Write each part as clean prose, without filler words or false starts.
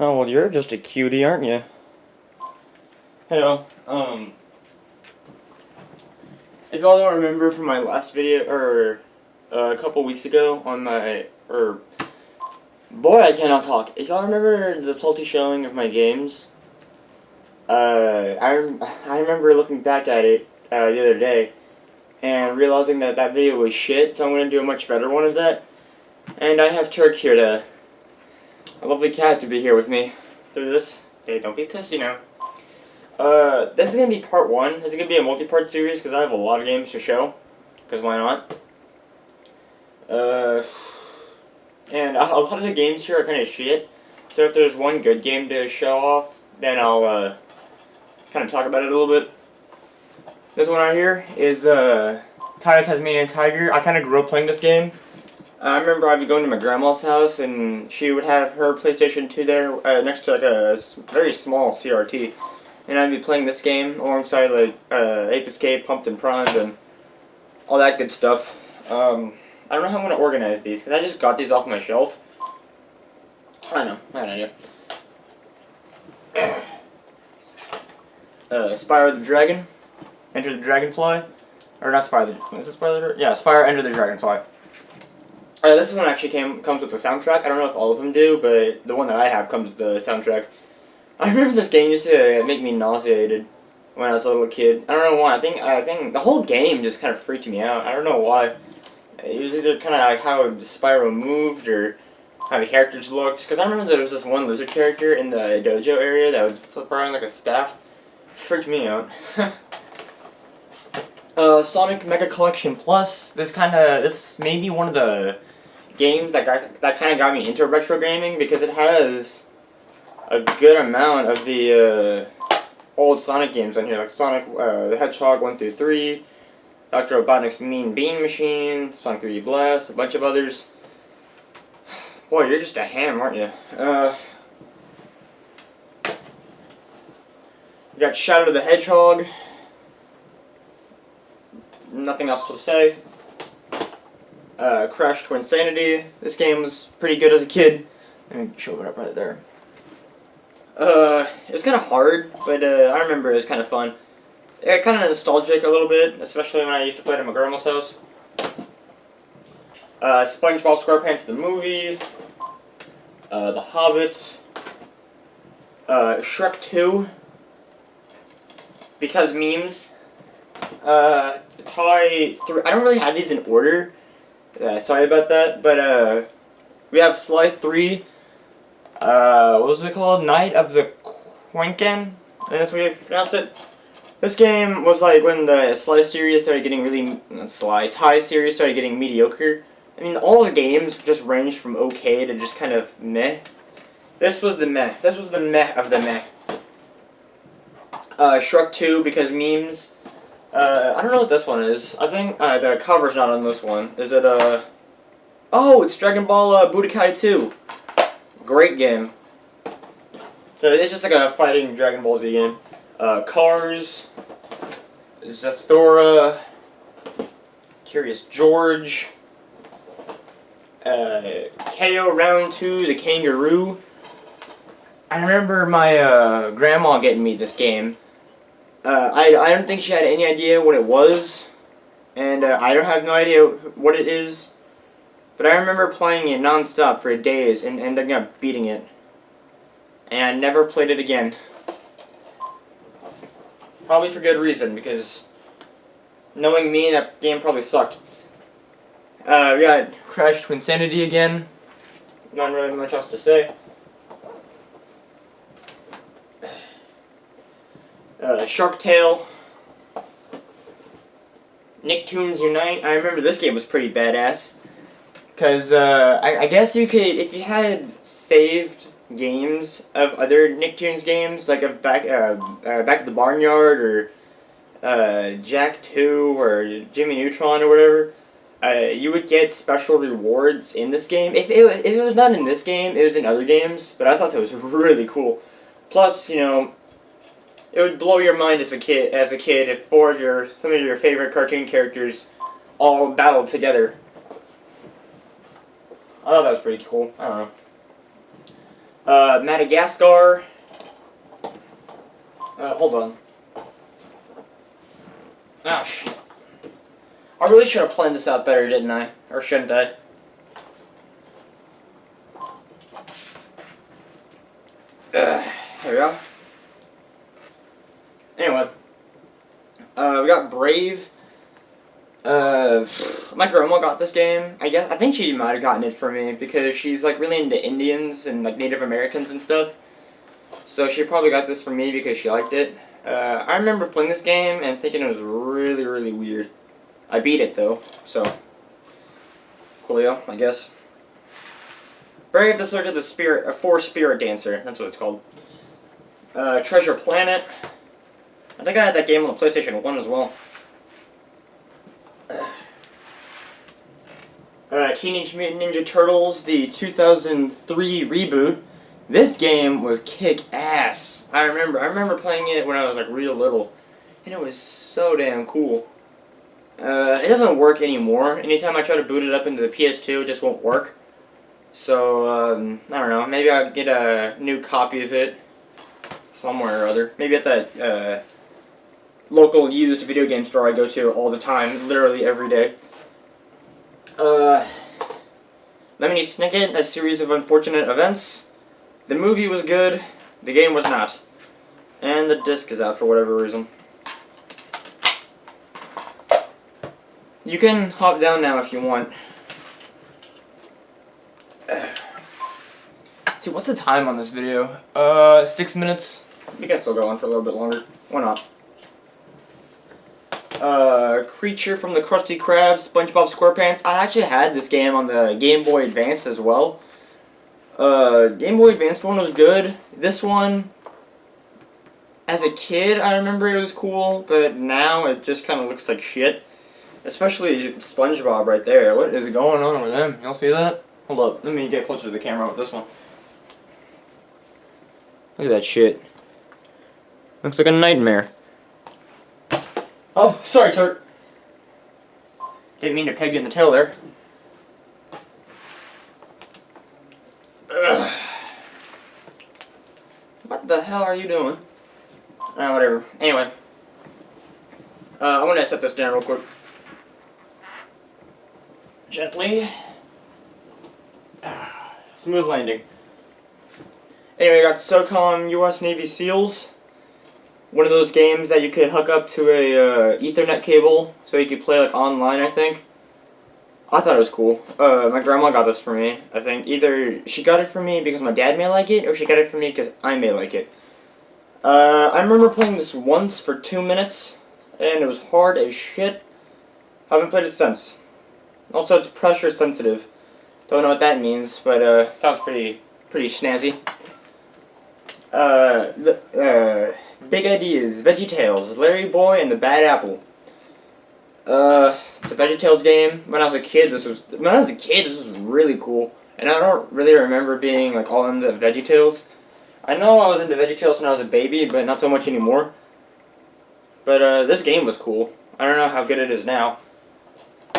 Oh, well, you're just a cutie, aren't you? Hey, if y'all don't remember from my last video, or a couple weeks ago on my, boy, I cannot talk. If y'all remember the salty showing of my games, I remember looking back at it, the other day, and realizing that that video was shit, so I'm going to do a much better one of that. And I have Turk here a lovely cat to be here with me through this. Okay, don't be pissy now. This is going to be part 1. This is going to be a multi-part series because I have a lot of games to show. Because why not? And a lot of the games here are kind of shit. So if there's one good game to show off, then I'll, kind of talk about it a little bit. This one right here is, Mania Tiger. I kind of grew up playing this game. I remember I'd be going to my grandma's house, and she would have her PlayStation 2 there, next to, like, a very small CRT. And I'd be playing this game alongside, like, Ape Escape, Pumped and Primed, and all that good stuff. I don't know how I'm going to organize these, because I just got these off my shelf. I don't know. I have no idea. Spyro the Dragon. Enter the Dragonfly. Or not Spyro the... Is it Spyro the Dragon? Yeah, Spyro Enter the Dragonfly. This one actually comes with the soundtrack. I don't know if all of them do, but the one that I have comes with the soundtrack. I remember this game used to make me nauseated when I was a little kid. I don't know why. I think the whole game just kind of freaked me out. I don't know why. It was either kind of like how Spyro moved or how the characters looked. Because I remember there was this one lizard character in the dojo area that would flip around like a staff. It freaked me out. Sonic Mega Collection Plus. This may be one of the games that kind of got me into retro gaming because it has a good amount of the old Sonic games on here, like Sonic the Hedgehog 1 through 3, Dr. Robotnik's Mean Bean Machine, Sonic 3D Blast, a bunch of others. Boy, you're just a ham, aren't you? You got Shadow the Hedgehog. Nothing else to say. Crash Twinsanity. This game was pretty good as a kid. Let me show it up right there. It was kind of hard, but I remember it was kind of fun. It kind of nostalgic a little bit, especially when I used to play it at my grandma's house. SpongeBob SquarePants the movie. The Hobbit. Shrek 2. Because memes. Toy 3. I don't really have these in order. Sorry about that, but we have Sly 3. What was it called? Night of the Quinken? That's what you pronounce it. This game was like when the Sly series started getting really... Ty series started getting mediocre. I mean, all the games just ranged from okay to just kind of meh. This was the meh. This was the meh of the meh. Shrek 2 because memes. I don't know what this one is. I think the cover's not on this one. Is it, Oh, it's Dragon Ball Budokai 2. Great game. So it's just like a fighting Dragon Ball Z game. Cars. Zathura. Curious George. KO Round 2, the Kangaroo. I remember my grandma getting me this game. I don't think she had any idea what it was, and I don't have no idea what it is, but I remember playing it non-stop for days and ending up beating it, and I never played it again. Probably for good reason, because knowing me, that game probably sucked. We got Crash Twinsanity again, not really much else to say. Shark Tale, Nicktoons Unite. I remember this game was pretty badass. Because, I guess you could, if you had saved games of other Nicktoons games, like of Back at the Barnyard, or, Jack 2, or Jimmy Neutron, or whatever, you would get special rewards in this game. If it was not in this game, it was in other games, but I thought that was really cool. Plus, you know, it would blow your mind as a kid, if some of your favorite cartoon characters all battled together. I thought that was pretty cool. I don't Madagascar. Hold on. Ah, shit. I really should have planned this out better, didn't I? Or shouldn't I? There we go. Anyway. We got Brave. My grandma got this game. I think she might have gotten it for me because she's like really into Indians and like Native Americans and stuff. So she probably got this for me because she liked it. I remember playing this game and thinking it was really, really weird. I beat it though, so coolio, I guess. Brave the Search of the Spirit, a Spirit Dancer. That's what it's called. Treasure Planet. I think I had that game on the PlayStation 1 as well. Teenage Mutant Ninja Turtles, the 2003 reboot. This game was kick-ass. I remember playing it when I was like real little, and it was so damn cool. It doesn't work anymore. Anytime I try to boot it up into the PS2, it just won't work. So, I don't know. Maybe I'll get a new copy of it somewhere or other. Maybe at that local used video game store I go to all the time, literally every day. Lemony Snicket, A Series of Unfortunate Events. The movie was good, the game was not. And the disc is out for whatever reason. You can hop down now if you want. See, what's the time on this video? 6 minutes. We can still go on for a little bit longer. Why not? Creature from the Krusty Krab, SpongeBob SquarePants. I actually had this game on the Game Boy Advance as well. Game Boy Advance one was good. This one, as a kid, I remember it was cool, but now it just kind of looks like shit. Especially SpongeBob right there. What is going on with them? Y'all see that? Hold up, let me get closer to the camera with this one. Look at that shit. Looks like a nightmare. Oh, sorry, Turk. Didn't mean to peg you in the tail there. Ugh. What the hell are you doing? Whatever. Anyway. I want to set this down real quick. Gently. Smooth landing. Anyway, I got SOCOM US Navy SEALs. One of those games that you could hook up to a Ethernet cable so you could play like online, I think. I thought it was cool. My grandma got this for me, I think. Either she got it for me because my dad may like it, or she got it for me because I may like it. I remember playing this once for 2 minutes, and it was hard as shit. Haven't played it since. Also, it's pressure sensitive. Don't know what that means, but sounds pretty snazzy. Big Ideas, VeggieTales, Larry Boy and the Bad Apple. It's a VeggieTales game. When I was a kid, this was really cool. And I don't really remember being like all into VeggieTales. I know I was into VeggieTales when I was a baby, but not so much anymore. But this game was cool. I don't know how good it is now.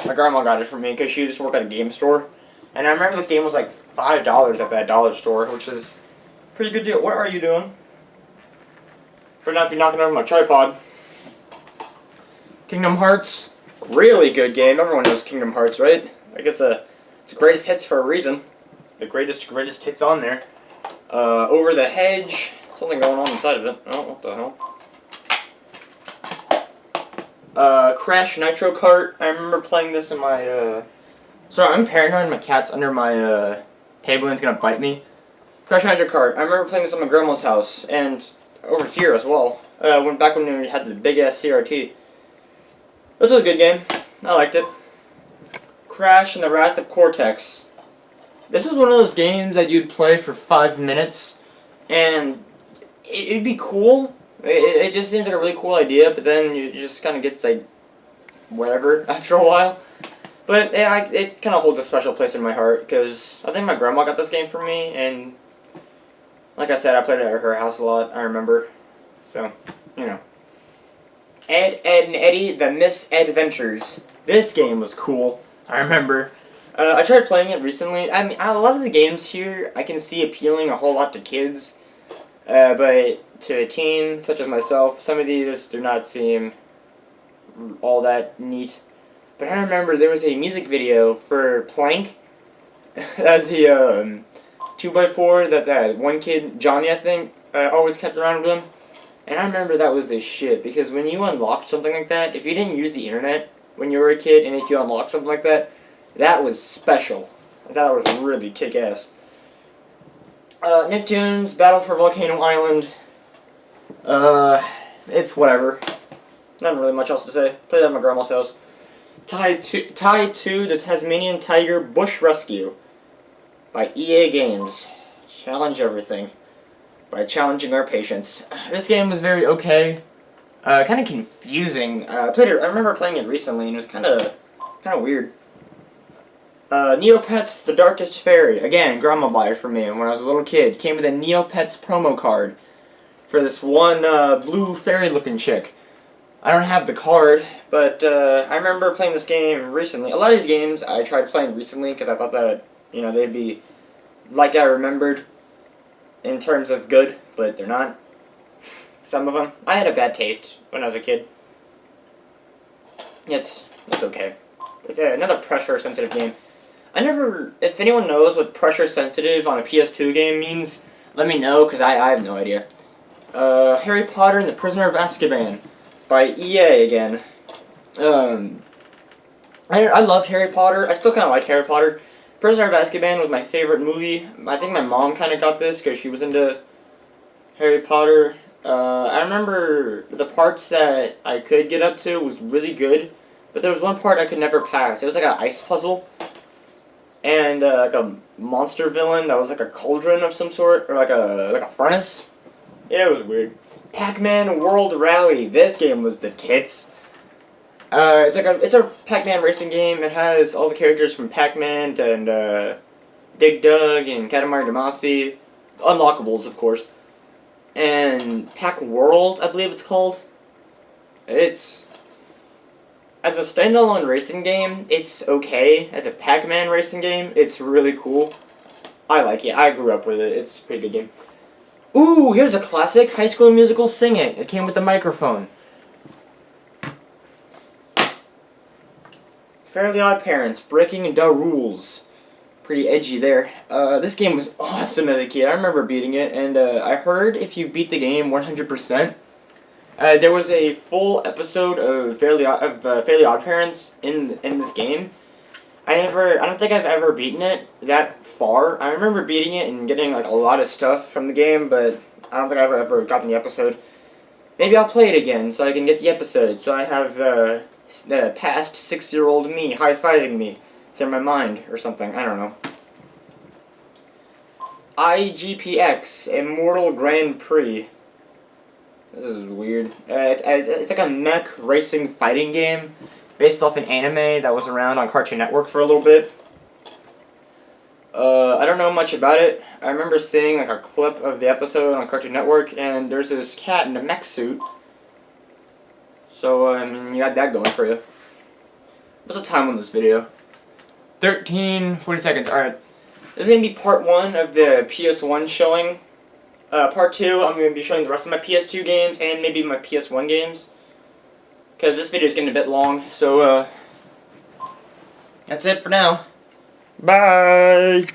My grandma got it for me because she used to work at a game store. And I remember this game was like $5 at that dollar store, which is a pretty good deal. What are you doing? For not be knocking over my tripod. Kingdom Hearts, really good game. Everyone knows Kingdom Hearts, right? Like it's greatest hits for a reason. The greatest hits on there. Over the Hedge. Something going on inside of it. Oh, what the hell? Crash Nitro Kart. I remember playing this in my. Sorry, I'm paranoid. My cat's under my table and it's gonna bite me. Crash Nitro Kart. I remember playing this at my grandma's house and over here as well. Back when we had the big ass CRT. This was a good game. I liked it. Crash and the Wrath of Cortex. This was one of those games that you'd play for 5 minutes, and it'd be cool. It just seems like a really cool idea, but then you just kind of gets like whatever after a while. But it kind of holds a special place in my heart because I think my grandma got this game for me, and like I said, I played it at her house a lot. I remember, so you know. Ed, and Eddie, the Misadventures. This game was cool. I remember. I tried playing it recently. I mean, a lot of the games here I can see appealing a whole lot to kids, but to a teen such as myself, some of these do not seem all that neat. But I remember there was a music video for Plank, as the 2x4 that one kid, Johnny I think, always kept around with him. And I remember that was the shit, because when you unlocked something like that, if you didn't use the internet when you were a kid, and if you unlocked something like that, that was special. That was really kick-ass. Nicktoons, Battle for Volcano Island. It's whatever. Not really much else to say. Played at my grandma's house. Tied to the Tasmanian Tiger Bush Rescue by EA Games. Challenge everything by challenging our patience. This game was very okay. Kind of confusing. I remember playing it recently, and it was kind of weird. Neopets, The Darkest Fairy. Again, grandma bought it for me when I was a little kid. Came with a Neopets promo card for this one blue fairy-looking chick. I don't have the card, but I remember playing this game recently. A lot of these games I tried playing recently because I thought that, you know, they'd be like I remembered in terms of good, but they're not. Some of them. I had a bad taste when I was a kid. It's okay. It's another pressure-sensitive game. If anyone knows what pressure-sensitive on a PS2 game means, let me know, because I have no idea. Harry Potter and the Prisoner of Azkaban by EA again. I loved Harry Potter. I still kind of like Harry Potter. Prisoner of Azkaban was my favorite movie. I think my mom kind of got this because she was into Harry Potter. I remember the parts that I could get up to was really good, but there was one part I could never pass. It was like an ice puzzle, and like a monster villain that was like a cauldron of some sort, or like a furnace. Yeah, it was weird. PacMan World Rally. This game was the tits. It's a PacMan racing game. It has all the characters from PacMan and Dig Dug and Katamari Damacy, unlockables of course, and Pac World, I believe it's called. It's as a standalone racing game, it's okay. As a PacMan racing game, it's really cool. I like it. I grew up with it. It's a pretty good game. Ooh, here's a classic, High School Musical Sing It. It came with the microphone. Fairly Odd Parents, Breaking the Rules. Pretty edgy there. This game was awesome as a kid. I remember beating it, and I heard if you beat the game 100%, there was a full episode of Fairly Odd Parents in this game. I don't think I've ever beaten it that far. I remember beating it and getting like a lot of stuff from the game, but I don't think I've ever gotten the episode. Maybe I'll play it again so I can get the episode, so I have the past 6-year-old me high-fiving me through my mind or something. I don't know. IGPX, Immortal Grand Prix. This is weird. It's like a mech racing fighting game based off an anime that was around on Cartoon Network for a little bit. I don't know much about it. I remember seeing like a clip of the episode on Cartoon Network, and there's this cat in a mech suit. So, I mean, you got that going for you. What's the time on this video? 13:40 seconds. Alright. This is going to be part 1 of the PS1 showing. Part 2, I'm going to be showing the rest of my PS2 games and maybe my PS1 games. Because this video is getting a bit long, so, that's it for now. Bye!